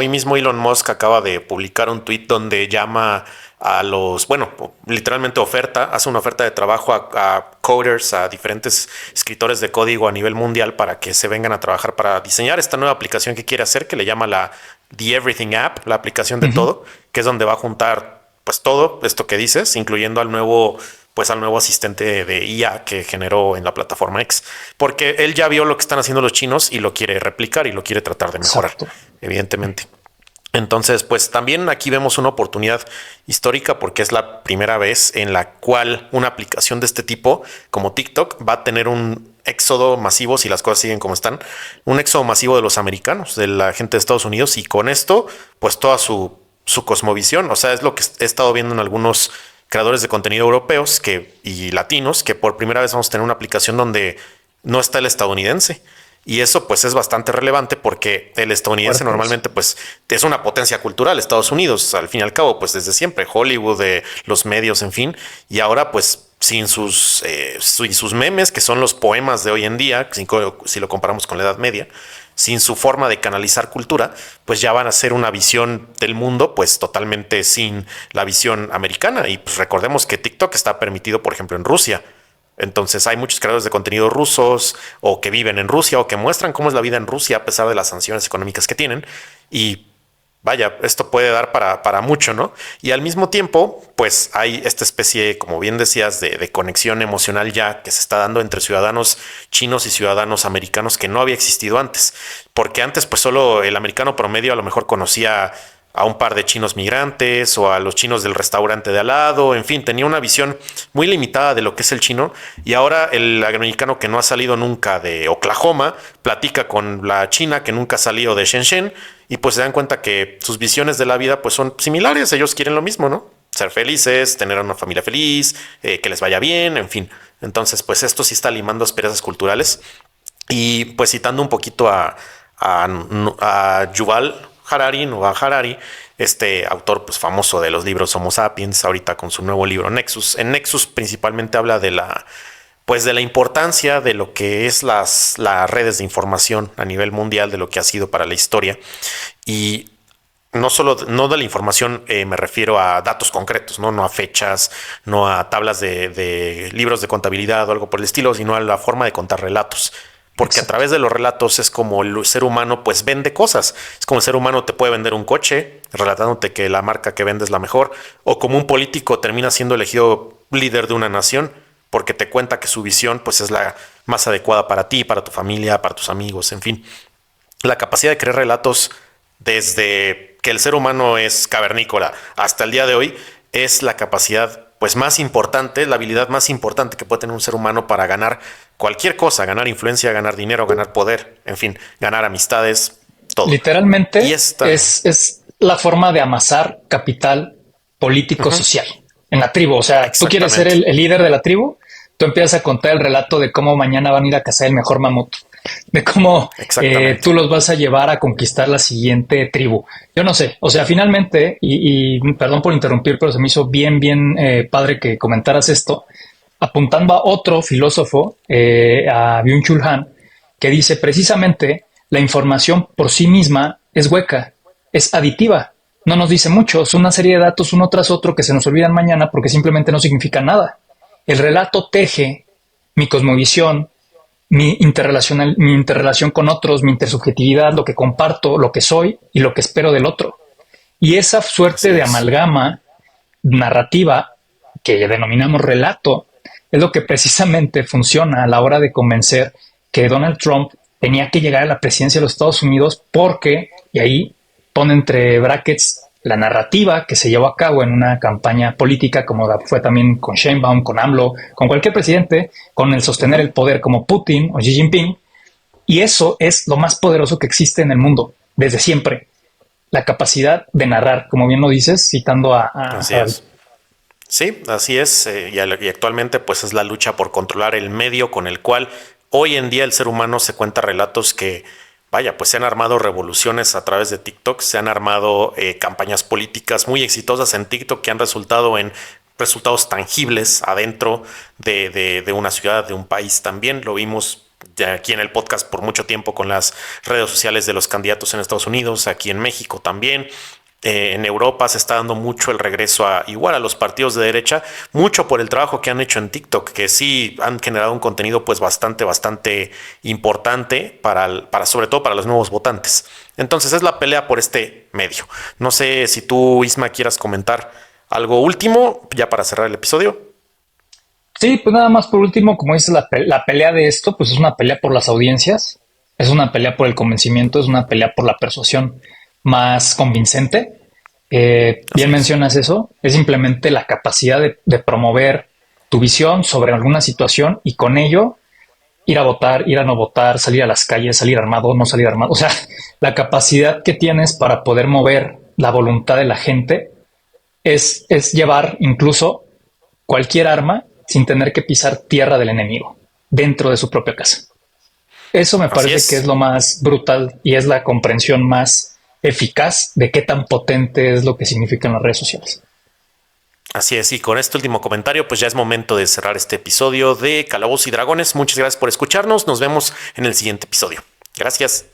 mismo Elon Musk acaba de publicar un tweet donde llama a los, bueno, literalmente hace una oferta de trabajo a coders, a diferentes escritores de código a nivel mundial para que se vengan a trabajar para diseñar esta nueva aplicación que quiere hacer, que le llama la The Everything App, la aplicación de Ujú. todo, que es donde va a juntar pues todo esto que dices, incluyendo al nuevo asistente de IA que generó en la plataforma X, porque él ya vio lo que están haciendo los chinos y lo quiere replicar y lo quiere tratar de mejorar, Exacto. evidentemente. Entonces, pues también aquí vemos una oportunidad histórica porque es la primera vez en la cual una aplicación de este tipo, como TikTok, va a tener un éxodo masivo, si las cosas siguen como están, un éxodo masivo de los americanos, de la gente de Estados Unidos, y con esto, pues toda su cosmovisión. O sea, es lo que he estado viendo en algunos creadores de contenido europeos y latinos, que por primera vez vamos a tener una aplicación donde no está el estadounidense. Y eso pues es bastante relevante porque el estadounidense Fuerte eso. normalmente pues es una potencia cultural, Estados Unidos, al fin y al cabo, pues desde siempre, Hollywood, los medios, en fin, y ahora pues sin sus memes, que son los poemas de hoy en día, si lo comparamos con la Edad Media, sin su forma de canalizar cultura, pues ya van a ser una visión del mundo, pues totalmente sin la visión americana. Y pues recordemos que TikTok está permitido, por ejemplo, en Rusia. Entonces hay muchos creadores de contenido rusos o que viven en Rusia o que muestran cómo es la vida en Rusia a pesar de las sanciones económicas que tienen. Y vaya, esto puede dar para mucho, ¿no? Y al mismo tiempo, pues hay esta especie, como bien decías, de conexión emocional ya que se está dando entre ciudadanos chinos y ciudadanos americanos que no había existido antes. Porque antes, pues solo el americano promedio a lo mejor conocía a un par de chinos migrantes o a los chinos del restaurante de al lado, en fin, tenía una visión muy limitada de lo que es el chino y ahora el americano que no ha salido nunca de Oklahoma platica con la china que nunca ha salido de Shenzhen y pues se dan cuenta que sus visiones de la vida pues son similares, ellos quieren lo mismo, ¿no? Ser felices, tener una familia feliz, que les vaya bien, en fin. Entonces, pues esto sí está limando asperezas culturales. Y pues citando un poquito a Yuval Harari, Noah Harari, este autor pues famoso de los libros Homo Sapiens, ahorita con su nuevo libro Nexus. En Nexus principalmente habla de la importancia de lo que es las redes de información a nivel mundial, de lo que ha sido para la historia. Y no solo no de la información, me refiero a datos concretos, ¿no? No a fechas, no a tablas de libros de contabilidad o algo por el estilo, sino a la forma de contar relatos. Porque a Exacto. través de los relatos es como el ser humano pues vende cosas. Es como el ser humano te puede vender un coche relatándote que la marca que vende es la mejor. O como un político termina siendo elegido líder de una nación porque te cuenta que su visión pues es la más adecuada para ti, para tu familia, para tus amigos, en fin. La capacidad de crear relatos desde que el ser humano es cavernícola hasta el día de hoy es la capacidad pues más importante, la habilidad más importante que puede tener un ser humano para ganar cualquier cosa, ganar influencia, ganar dinero, ganar poder, en fin, ganar amistades, todo. Y Literalmente es la forma de amasar capital político social en la tribu. O sea, tú quieres ser el líder de la tribu, tú empiezas a contar el relato de cómo mañana van a ir a cazar el mejor mamut, de cómo tú los vas a llevar a conquistar la siguiente tribu. Yo no sé, o sea, finalmente, y perdón por interrumpir, pero se me hizo bien padre que comentaras esto, apuntando a otro filósofo, a Byung-Chul Han, que dice precisamente la información por sí misma es hueca, es aditiva, no nos dice mucho, es una serie de datos uno tras otro que se nos olvidan mañana porque simplemente no significan nada. El relato teje mi cosmovisión, mi interrelación con otros, mi intersubjetividad, lo que comparto, lo que soy y lo que espero del otro. Y esa suerte de amalgama narrativa que denominamos relato es lo que precisamente funciona a la hora de convencer que Donald Trump tenía que llegar a la presidencia de los Estados Unidos porque, y ahí pone entre brackets la narrativa que se llevó a cabo en una campaña política, como fue también con Sheinbaum, con AMLO, con cualquier presidente, con el sostener el poder como Putin o Xi Jinping. Y eso es lo más poderoso que existe en el mundo, desde siempre. La capacidad de narrar, como bien lo dices, citando Así es. Sí, así es. Y actualmente pues es la lucha por controlar el medio con el cual hoy en día el ser humano se cuenta relatos que, vaya, pues se han armado revoluciones a través de TikTok, se han armado campañas políticas muy exitosas en TikTok que han resultado en resultados tangibles adentro de una ciudad, de un país también. Lo vimos ya aquí en el podcast por mucho tiempo con las redes sociales de los candidatos en Estados Unidos, aquí en México también. En Europa se está dando mucho el regreso igual a los partidos de derecha, mucho por el trabajo que han hecho en TikTok, que sí han generado un contenido pues bastante importante para sobre todo para los nuevos votantes. Entonces es la pelea por este medio. No sé si tú, Isma, quieras comentar algo último ya para cerrar el episodio. Sí, pues nada más por último, como dices, la pelea de esto, pues es una pelea por las audiencias, es una pelea por el convencimiento, es una pelea por la persuasión más convincente. Bien mencionas eso, es simplemente la capacidad de promover tu visión sobre alguna situación y con ello ir a votar, ir a no votar, salir a las calles, salir armado, no salir armado. O sea, la capacidad que tienes para poder mover la voluntad de la gente es llevar incluso cualquier arma sin tener que pisar tierra del enemigo dentro de su propia casa. Eso me parece que es lo más brutal y es la comprensión más eficaz de qué tan potente es lo que significan las redes sociales. Así es, y con este último comentario, pues ya es momento de cerrar este episodio de Calabozos y Dragones. Muchas gracias por escucharnos. Nos vemos en el siguiente episodio. Gracias.